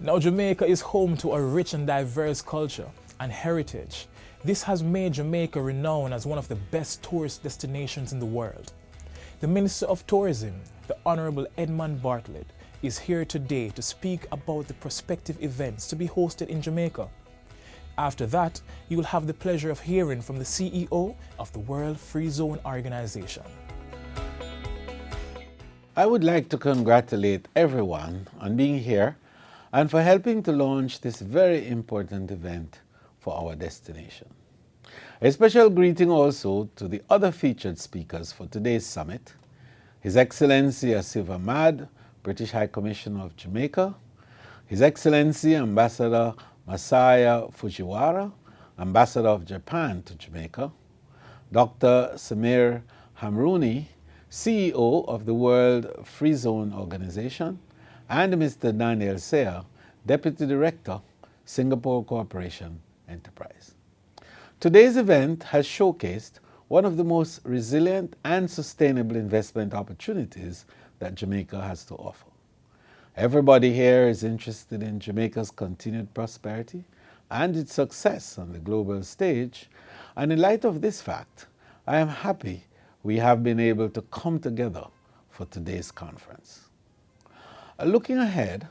Now, Jamaica is home to a rich and diverse culture and heritage. This has made Jamaica renowned as one of the best tourist destinations in the world. The Minister of Tourism, the Hon Edmund Bartlett, is here today to speak about the prospective events to be hosted in Jamaica. After that, you will have the pleasure of hearing from the CEO of the World Free Zone Organization. I would like to congratulate everyone on being here and for helping to launch this very important event for our destination. A special greeting also to the other featured speakers for today's summit, His Excellency Asif Ahmad, British High Commissioner of Jamaica, His Excellency Ambassador Masaya Fujiwara, Ambassador of Japan to Jamaica, Dr. Samir Hamrouni, CEO of the World Free Zone Organization, and Mr. Daniel Seah, Deputy Director, Singapore Cooperation Enterprise. Today's event has showcased one of the most resilient and sustainable investment opportunities that Jamaica has to offer. Everybody here is interested in Jamaica's continued prosperity and its success on the global stage, and in light of this fact, I am happy we have been able to come together for today's conference. Looking ahead,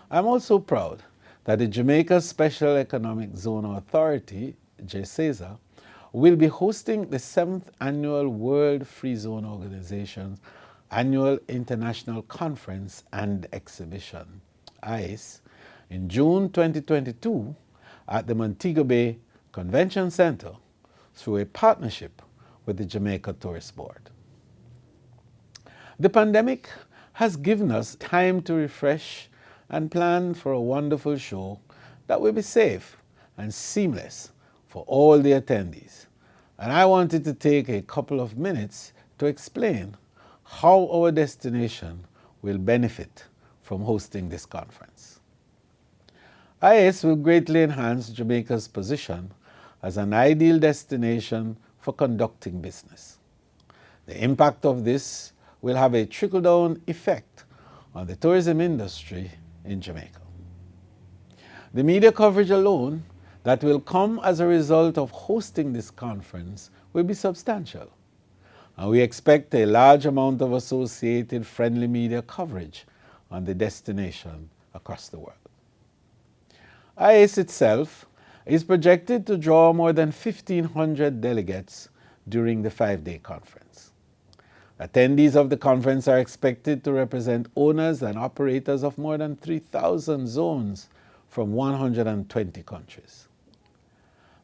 I'm also proud that the Jamaica Special Economic Zone Authority, JSEZA, will be hosting the 7th Annual World Free Zone Organization's Annual International Conference and Exhibition, ICE, in June 2022 at the Montego Bay Convention Center through a partnership with the Jamaica Tourist Board. The pandemic has given us time to refresh and plan for a wonderful show that will be safe and seamless for all the attendees. And I wanted to take a couple of minutes to explain how our destination will benefit from hosting this conference. IS will greatly enhance Jamaica's position as an ideal destination for conducting business. The impact of this will have a trickle-down effect on the tourism industry in Jamaica. The media coverage alone that will come as a result of hosting this conference will be substantial, and we expect a large amount of associated friendly media coverage on the destination across the world. IACE itself is projected to draw more than 1,500 delegates during the 5-day conference. Attendees of the conference are expected to represent owners and operators of more than 3,000 zones from 120 countries.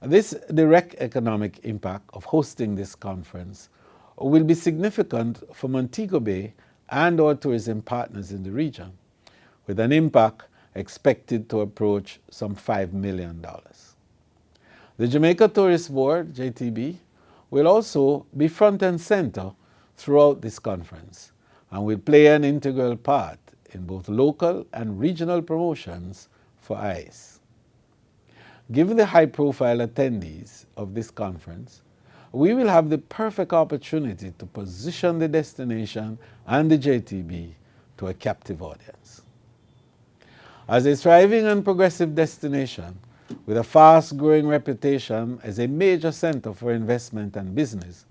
This direct economic impact of hosting this conference will be significant for Montego Bay and our tourism partners in the region, with an impact expected to approach some $5 million. The Jamaica Tourist Board, JTB, will also be front and center throughout this conference and will play an integral part in both local and regional promotions for ICE. Given the high-profile attendees of this conference, we will have the perfect opportunity to position the destination and the JTB to a captive audience. As a thriving and progressive destination with a fast-growing reputation as a major center for investment and business,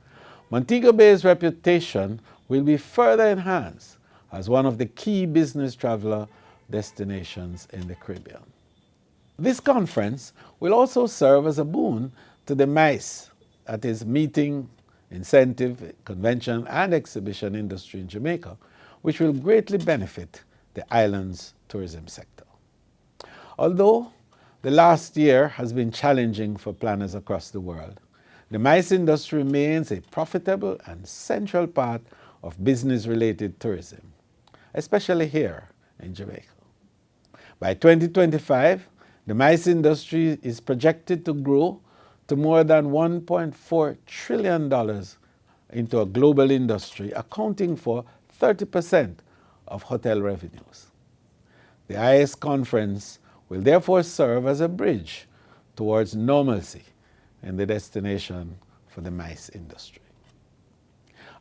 Montego Bay's reputation will be further enhanced as one of the key business traveler destinations in the Caribbean. This conference will also serve as a boon to the MICE, that is Meeting, Incentive, Convention and Exhibition industry in Jamaica, which will greatly benefit the island's tourism sector. Although the last year has been challenging for planners across the world, the MICE industry remains a profitable and central part of business-related tourism, especially here in Jamaica. By 2025, the MICE industry is projected to grow to more than $1.4 trillion into a global industry, accounting for 30% of hotel revenues. The IS conference will therefore serve as a bridge towards normalcy in the destination for the MICE industry.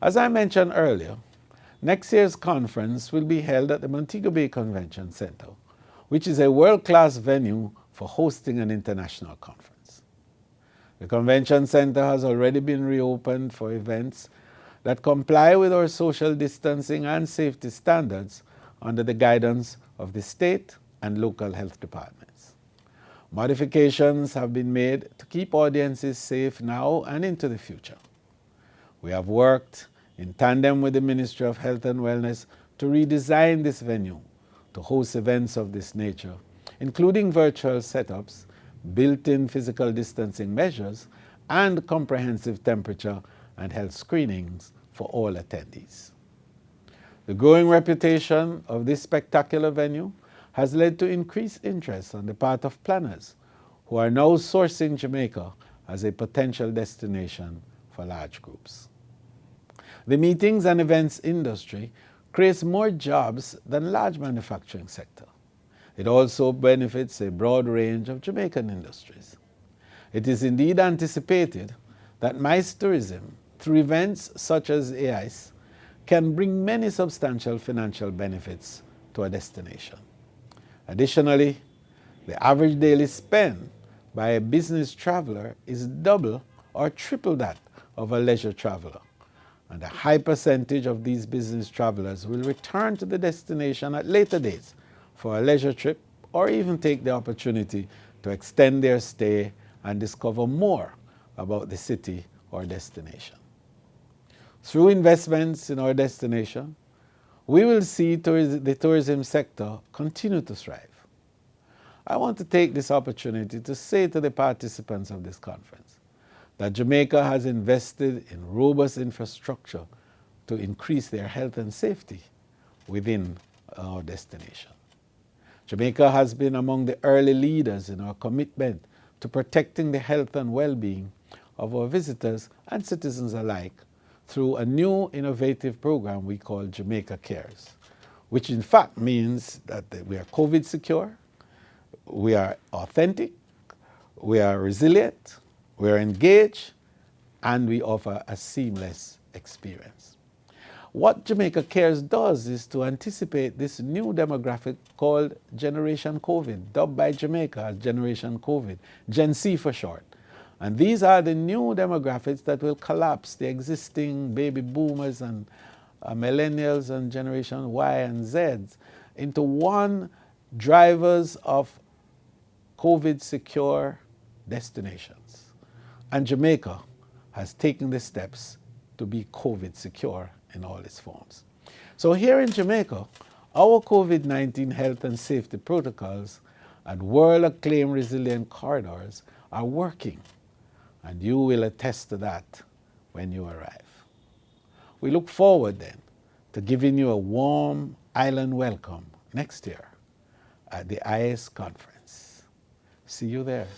As I mentioned earlier, next year's conference will be held at the Montego Bay Convention Center, which is a world-class venue for hosting an international conference. The Convention Center has already been reopened for events that comply with our social distancing and safety standards under the guidance of the state and local health departments. Modifications have been made to keep audiences safe now and into the future. We have worked in tandem with the Ministry of Health and Wellness to redesign this venue to host events of this nature, including virtual setups, built-in physical distancing measures, and comprehensive temperature and health screenings for all attendees. The growing reputation of this spectacular venue has led to increased interest on the part of planners who are now sourcing Jamaica as a potential destination for large groups. The meetings and events industry creates more jobs than large manufacturing sector. It also benefits a broad range of Jamaican industries. It is indeed anticipated that MICE tourism, through events such as AICE, can bring many substantial financial benefits to a destination. Additionally, the average daily spend by a business traveler is double or triple that of a leisure traveler, and a high percentage of these business travelers will return to the destination at later dates for a leisure trip or even take the opportunity to extend their stay and discover more about the city or destination. Through investments in our destination, we will see the tourism sector continue to thrive. I want to take this opportunity to say to the participants of this conference that Jamaica has invested in robust infrastructure to increase their health and safety within our destination. Jamaica has been among the early leaders in our commitment to protecting the health and well-being of our visitors and citizens alike through a new innovative program we call Jamaica Cares, which in fact means that we are COVID secure, we are authentic, we are resilient, we are engaged, and we offer a seamless experience. What Jamaica Cares does is to anticipate this new demographic called Generation COVID, dubbed by Jamaica as Generation COVID, Gen C for short. And these are the new demographics that will collapse the existing baby boomers and millennials and Generation Y and Z into one drivers of COVID secure destinations. And Jamaica has taken the steps to be COVID secure in all its forms. So here in Jamaica, our COVID-19 health and safety protocols and world-acclaimed resilient corridors are working, and you will attest to that when you arrive. We look forward then to giving you a warm island welcome next year at the IS conference. See you there.